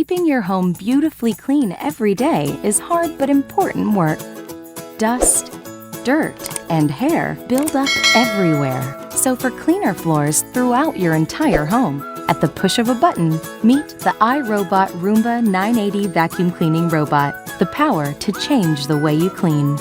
Keeping your home beautifully clean every day is hard but important work. Dust, dirt, and hair build up everywhere. So for cleaner floors throughout your entire home, at the push of a button, meet the iRobot Roomba 980 vacuum cleaning robot, the power to change the way you clean.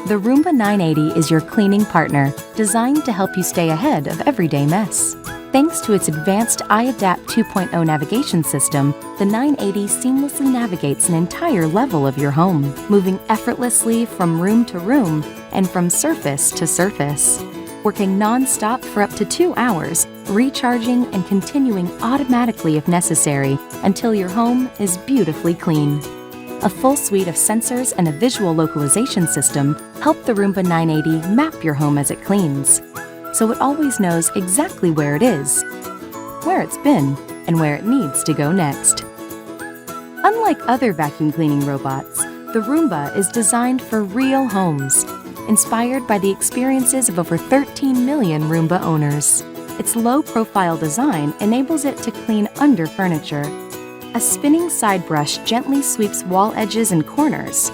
The Roomba 980 is your cleaning partner, designed to help you stay ahead of everyday mess. Thanks to its advanced iAdapt 2.0 navigation system, the 980 seamlessly navigates an entire level of your home, moving effortlessly from room to room and from surface to surface. Working non-stop for up to 2 hours, recharging and continuing automatically if necessary until your home is beautifully clean. A full suite of sensors and a visual localization system help the Roomba 980 map your home as it cleans, so it always knows exactly where it is, where it's been, and where it needs to go next. Unlike other vacuum cleaning robots, the Roomba is designed for real homes, inspired by the experiences of over 13 million Roomba owners. Its low-profile design enables it to clean under furniture. A spinning side brush gently sweeps wall edges and corners.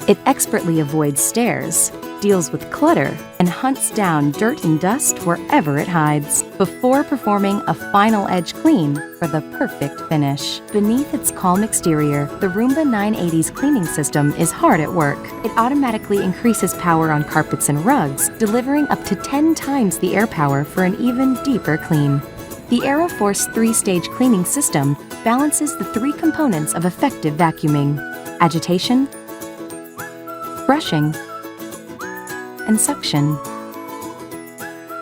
It expertly avoids stairs, deals with clutter, and hunts down dirt and dust wherever it hides, before performing a final edge clean for the perfect finish. Beneath its calm exterior, the Roomba 980's cleaning system is hard at work. It automatically increases power on carpets and rugs, delivering up to 10 times the air power for an even deeper clean. The AeroForce 3-stage cleaning system balances the 3 components of effective vacuuming: agitation, brushing, and suction.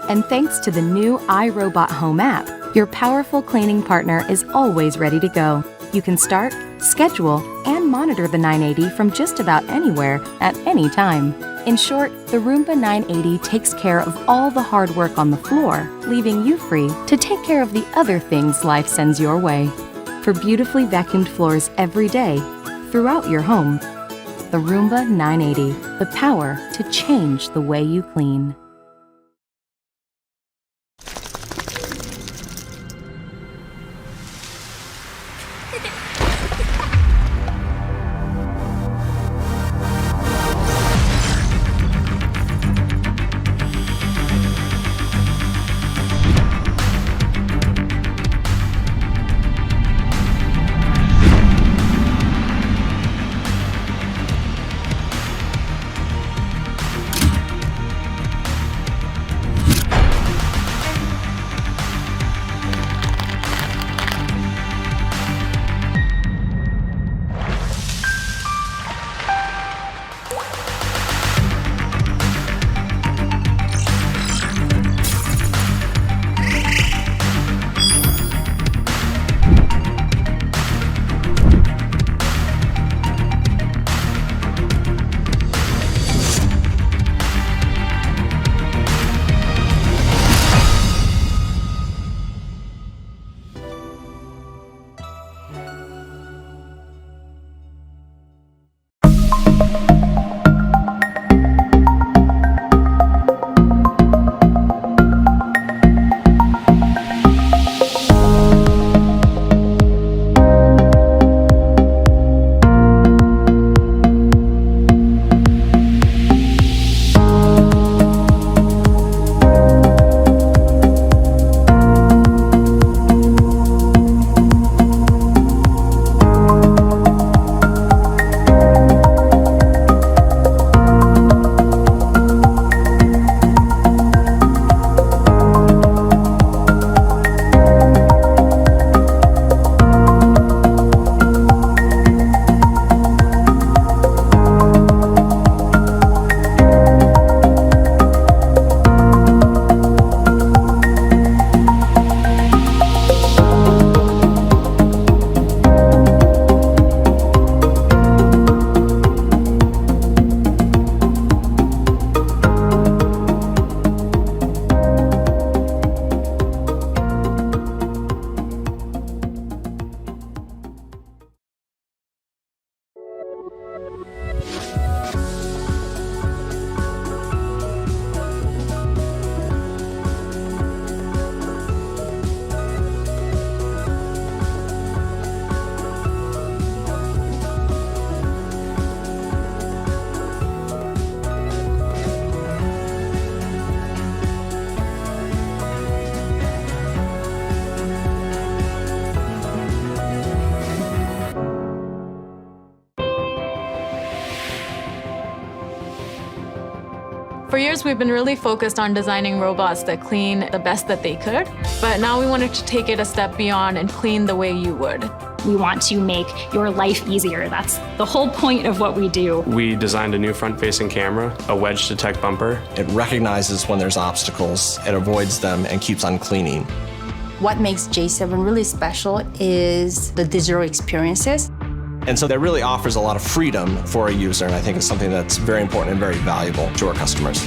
And thanks to the new iRobot Home app, your powerful cleaning partner is always ready to go. You can start, schedule, and monitor the 980 from just about anywhere at any time. In short, the Roomba 980 takes care of all the hard work on the floor, leaving you free to take care of the other things life sends your way. For beautifully vacuumed floors every day, throughout your home, the Roomba 980, the power to change the way you clean. For years, we've been really focused on designing robots that clean the best that they could, but now we wanted to take it a step beyond and clean the way you would. We want to make your life easier. That's the whole point of what we do. We designed a new front-facing camera, a wedge detect bumper. It recognizes when there's obstacles, it avoids them, and keeps on cleaning. What makes J7 really special is the digital experiences. And so that really offers a lot of freedom for a user, and I think it's something that's very important and very valuable to our customers.